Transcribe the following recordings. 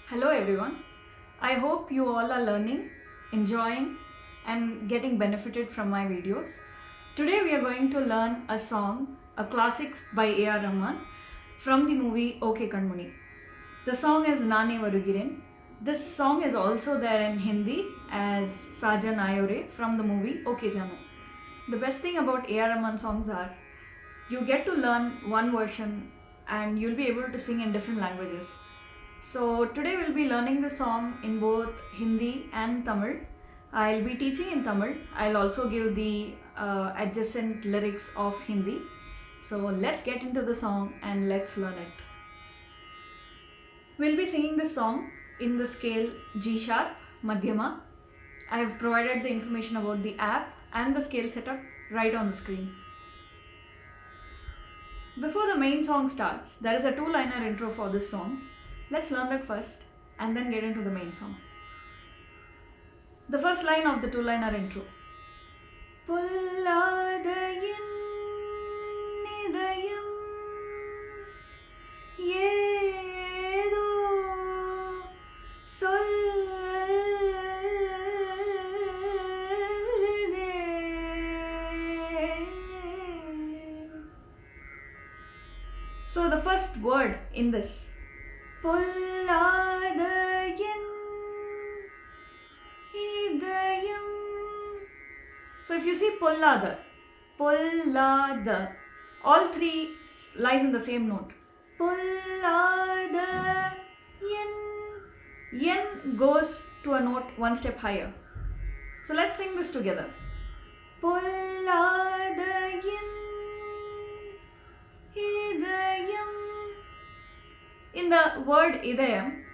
Hello everyone. I hope you all are learning, enjoying and getting benefited from my videos. Today we are going to learn a song, a classic by A.R. Rahman from the movie OK Kanmuni. The song is Nane Varugiren. This song is also there in Hindi as Sajan Ayore from the movie OK Janu. The best thing about A.R. Rahman songs are you get to learn one version and you'll be able to sing in different languages. So today we'll be learning the song in both Hindi and Tamil. I'll be teaching in Tamil. I'll also give the adjacent lyrics of Hindi. So let's get into the song and let's learn it. We'll be singing this song in the scale G sharp, Madhyama. I have provided the information about the app and the scale setup right on the screen. Before the main song starts, there is a two-liner intro for this song. Let's learn that first and then get into the main song. The first line of the two-liner intro. Pulladayin nidayam yedo sollide. So the first word in this Pulladayin idayam. So if you see Pullada, all three lies in the same note. Pulladayin. Yen goes to a note one step higher. So let's sing this together. Pulladayin idayam. In the word idayam,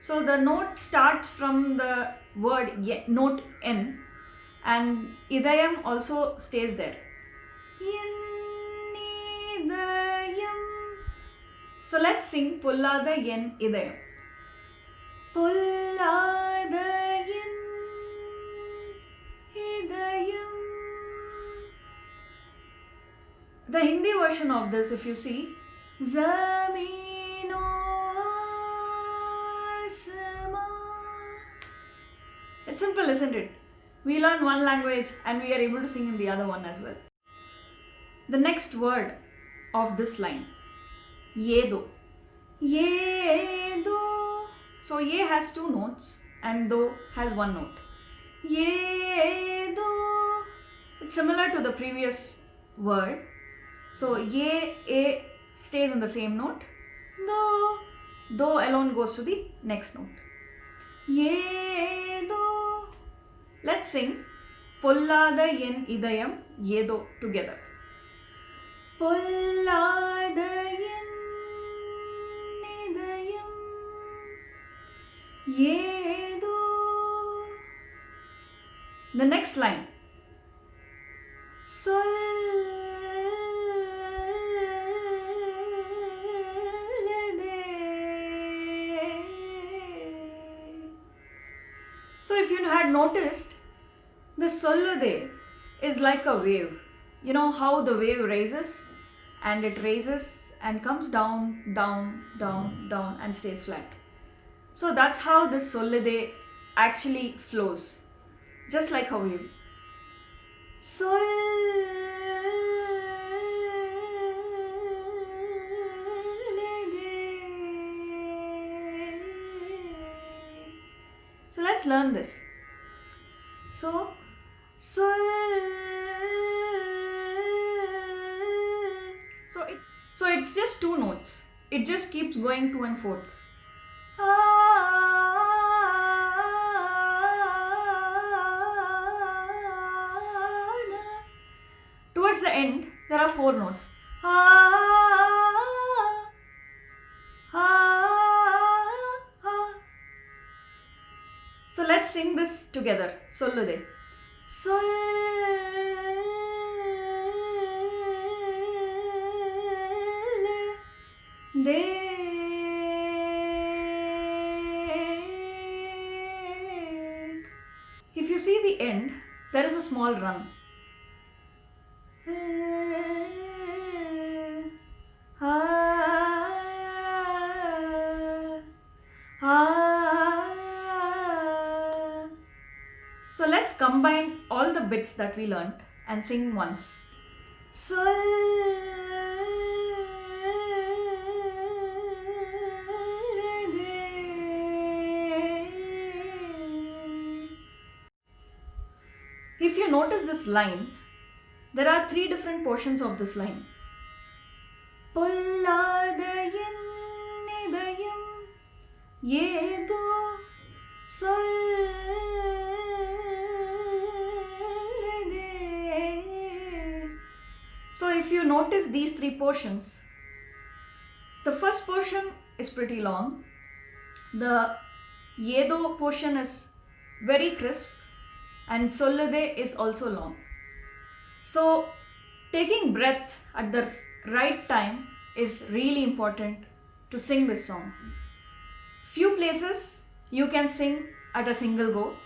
so the note starts from the word note N and idayam also stays there. So let's sing Pullada Yen Idayam. Pullada Yen Idayam. The Hindi version of this, if you see, Zameen Asmaan. It's simple, isn't it? We learn one language and we are able to sing in the other one as well. The next word of this line, Yedo. Yedo. So Ye has two notes and Do has one note. Yedo. It's similar to the previous word. So Ye, A stays in the same note. Do alone goes to the next note. Yedo. Let's sing Pullada Yen Idayam Yedo together. Pullada Yen Idayam Yedo. The next line. So if you had noticed, the Sollude is like a wave. You know how the wave raises and it raises and comes down, down, down, down and stays flat. So that's how this Sollude actually flows, just like a wave. So let's learn this. So it's just two notes. It just keeps going to and forth. Towards the end, there are four notes. So let's sing this together. Sollude. If you see the end, there is a small run. let's combine all the bits that we learnt and sing once. If you notice this line, there are three different portions of this line. Polladayin nidayam yedo sollade. So if you notice these three portions, the first portion is pretty long. The yedo portion is very crisp and sollade is also long. So taking breath at the right time is really important to sing this song. Few places you can sing at a single go,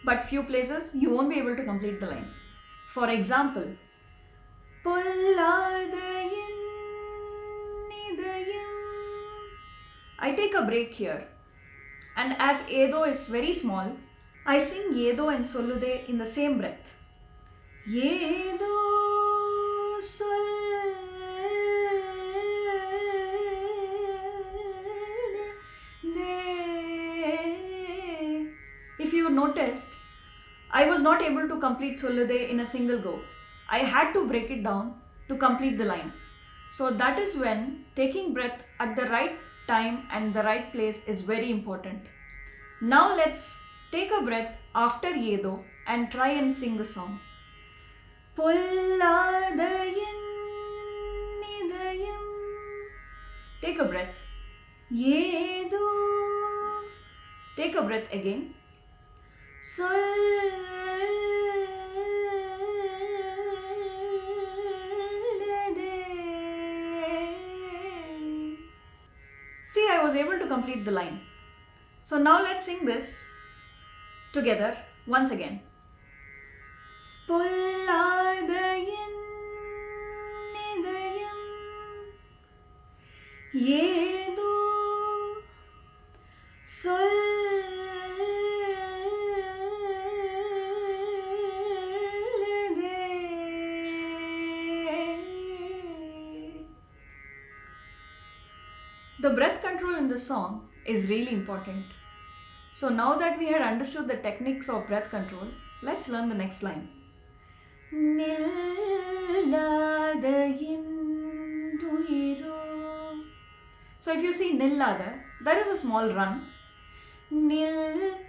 but few places you won't be able to complete the line. For example, Polladayin nidayam. I take a break here, and as Edo is very small, I sing Yedo and Sollude in the same breath. Yedo Sollude. If you noticed, I was not able to complete Sollude in a single go. I had to break it down to complete the line. So that is when taking breath at the right time and the right place is very important. Now let's take a breath after Yedo and try and sing the song. Polladayin nidayam. Take a breath. Yedo. Take a breath again. Sollade. See, I was able to complete the line. So now let's sing this together once again. Polladayin nidayam yedo sollade. The breath control in this song is really important. So now that we had understood the techniques of breath control, let's learn the next line. Nilladayin uyiro. So if you see nillada, there is a small run. Nilladayin.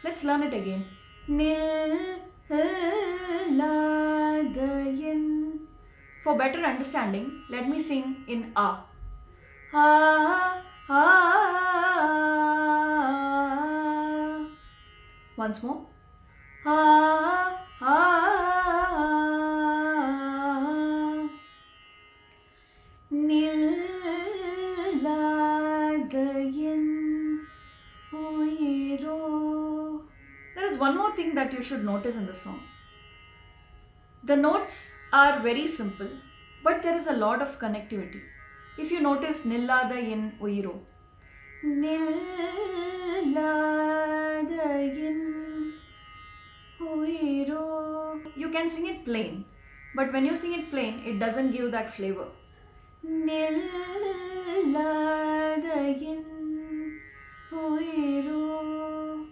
Let's learn it again. Nilladayin. For better understanding, let me sing in A. Ah, ah. Once more. Ah, ah. Nilladayin uyiro. There is one more thing that you should notice in the song. The notes are very simple, but there is a lot of connectivity. If you notice Nilladayin uyiro. Nilladayin uyiro. You can sing it plain, but when you sing it plain, it doesn't give that flavor. Nilladayin uyiro.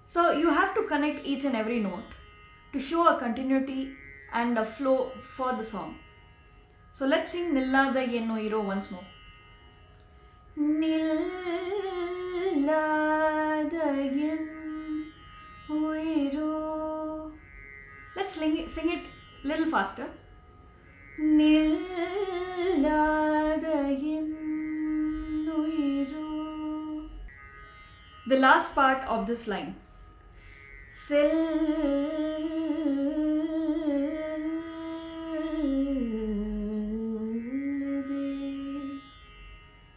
So you have to connect each and every note to show a continuity and a flow for the song. So let's sing Nilladayin uyiro once more. Nilladayin uyiro. Let's sing it a little faster. Nilladayin uyiro. The last part of this line.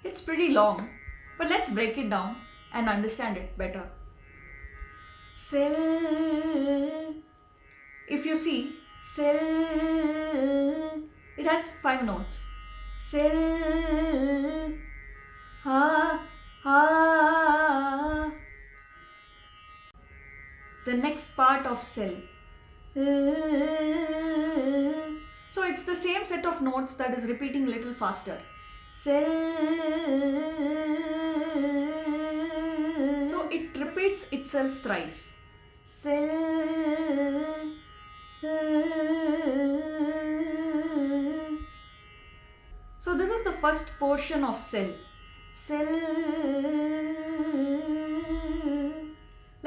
It's pretty long, but let's break it down and understand it better. If you see, it has 5 notes. Ha, ha, the next part of cell. So it's the same set of notes that is repeating a little faster. Cell. So it repeats itself thrice. Cell. So this is the first portion of cell. Cell.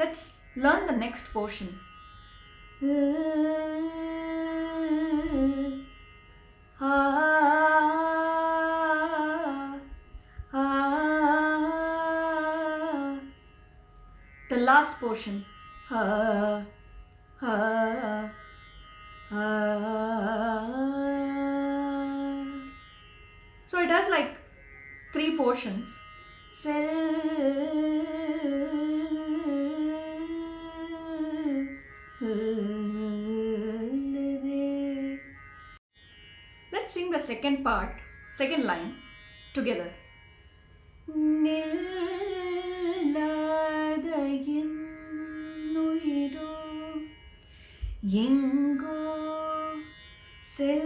Let's learn the next portion. The last portion. So it has like 3 portions. Let's sing the second part, second line together. எங்கோ செல்லுதே.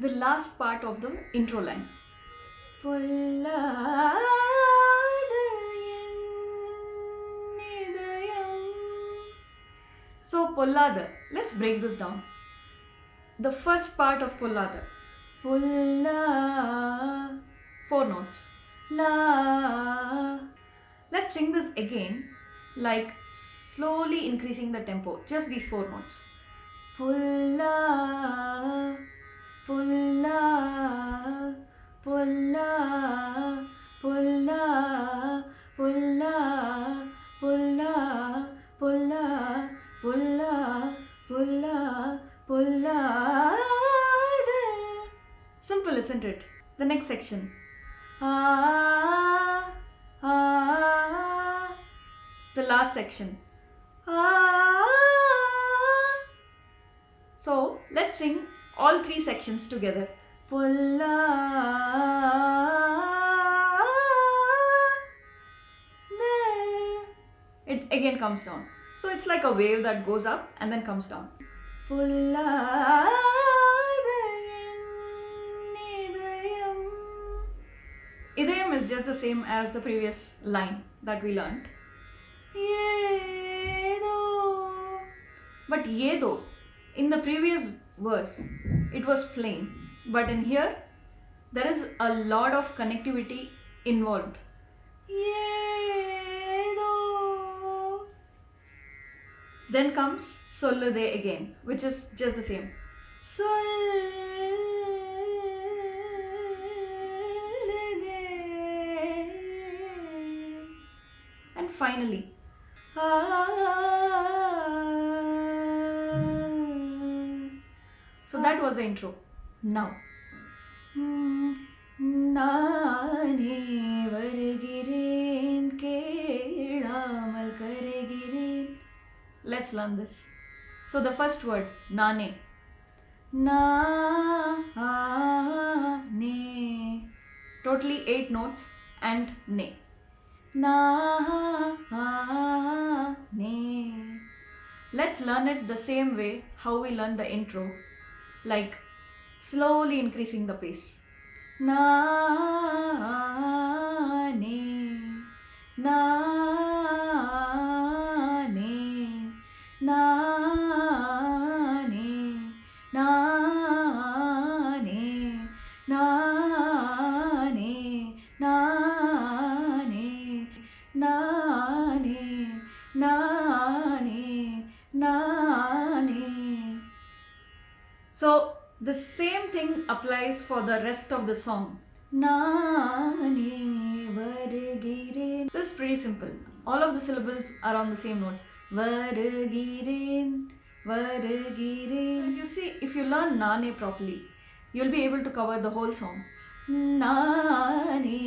The last part of the intro line. பொல்லாத என் இதயம். So பொல்லாத, let's break this down. The first part of பொல்லாத. பொல்லா, 4 notes. La. Let's sing this again, like slowly increasing the tempo. Just these 4 notes. Pulla, pulla, pulla, pulla, pulla, pulla, pulla, pulla, pulla, pulla. Simple, isn't it? The next section. The last section. So let's sing all 3 sections together. Pulla. It again comes down. So it's like a wave that goes up and then comes down. Pulla. Idayam is just the same as the previous line that we learned. Yedo. But yedo, in the previous verse, it was plain. But in here, there is a lot of connectivity involved. Yedo. Then comes sollude again, which is just the same. And finally, so that was the intro. Now, நானே வருகிறேன் கேளாமல் கரைகிறேன். Let's learn this. So the first word, nane. Na-ne. Totally 8 notes and ne. Na-ne. Let's learn it the same way how we learn the intro, like slowly increasing the pace. Na-ne. Na-ne. Na-ne. Na-ne. Na-ne. Na-ne. Na-ne. Na-ne. Na-ne. So the same thing applies for the rest of the song. Naane varugireen. This is pretty simple. All of the syllables are on the same notes. Varugireen, varugireen. If you learn Naane properly, you'll be able to cover the whole song. Naane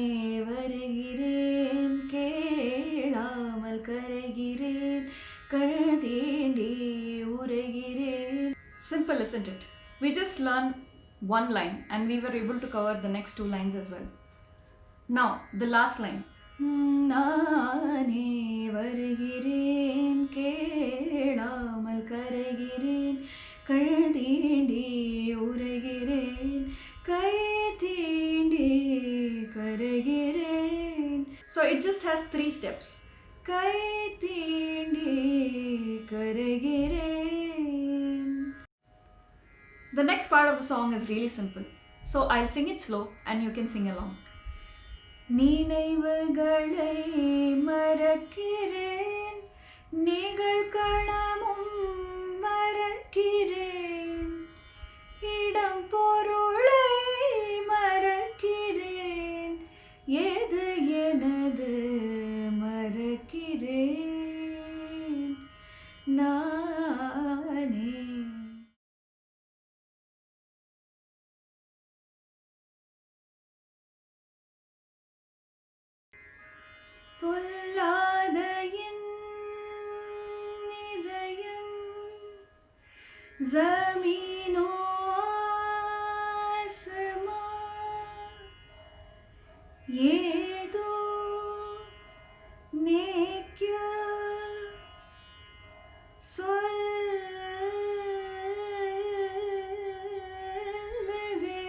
varugireen, kelamal karagireen, kardeende uragireen. Simple, isn't it? We just learn one line and we were able to cover the next two lines as well. Now, the last line. நானே வருகிறேன் கேளாமல் கரைகிறேன் கண் தீண்டி உரைகிறேன் கை தீண்டி கரைகிறேன். So it just has 3 steps. கை தீண்டி கரைகிறேன். The next part of the song is really simple. So I'll sing it slow and you can sing along. நினைவுகளை மறக்கிறேன் நிகழ்கணமும் மறக்கிறேன் இடம் பொருளை மறக்கிறேன் எது எனது மறக்கிறேன் நானே. பொல்லாத என் இதயம் ज़मीनो आसमां ஏதோ நேக்யா சொல்லுதே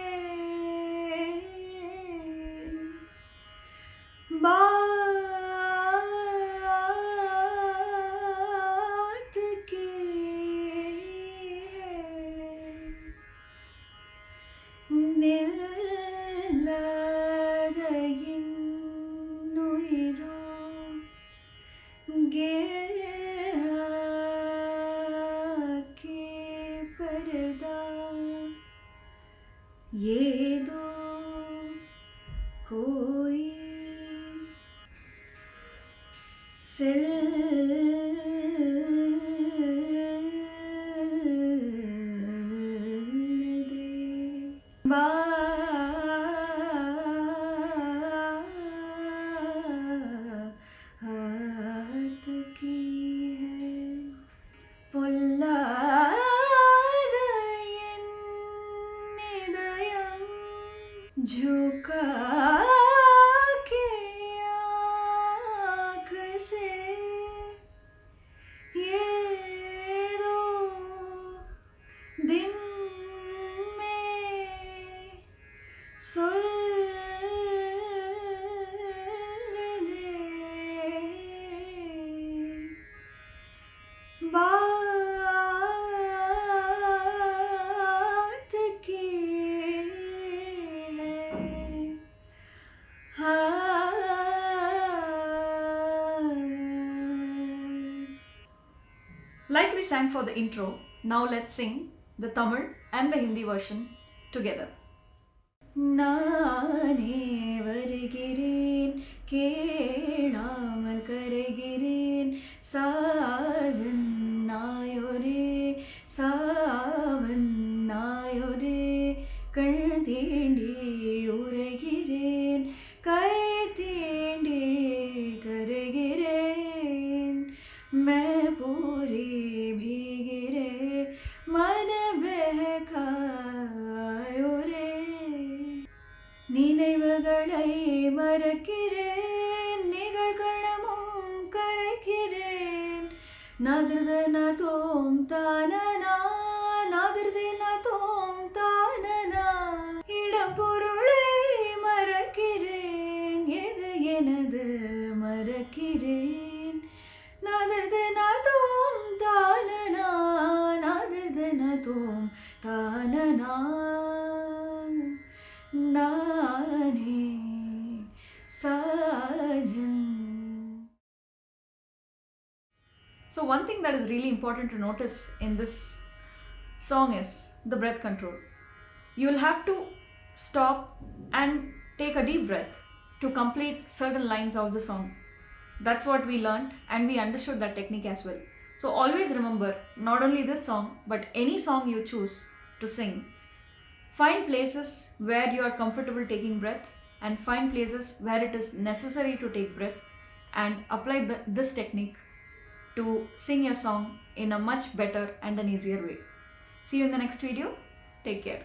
बात की நில்லாத என்னுயிரோ கேளாக்கே பரதா ஏதோ கோई செல்லுதே बात की है பொல்லாத என் இதயம் झुका के आँख से ये दो दिन में சொல்லுதே बात की है Like we sang for the intro, now let's sing the Tamil and the Hindi version together. நானே வருகிறேன் கேளாமல் கரைகிறேன் சாஜன் நாயொரே சாவன் நாயொரே கண் தீண்டி உரைகிறேன் கை தீண்டி கரைகிறேன் मैं पूरी भीगिरे मन बहकायो रे நினைவுகளை மறக்கிறேன் நிகழ்கணமும் கரைக்கிறேன் நாதிர்தன தோம் தானனா நாதிர்தன தோம் தானனா இடம் பொருளை மறக்கிறேன் எது எனது மறக்கிறேன் நாதிர்தன தோம் தானனா நாதிர்தன தோம் தானனா நானே Sajan. So one thing that is really important to notice in this song is the breath control. You will have to stop and take a deep breath to complete certain lines of the song. That's what we learned and we understood that technique as well. So always remember, not only this song but any song you choose to sing, find places where you are comfortable taking breath and find places where it is necessary to take breath and apply this technique to sing your song in a much better and an easier way. See you in the next video. Take care.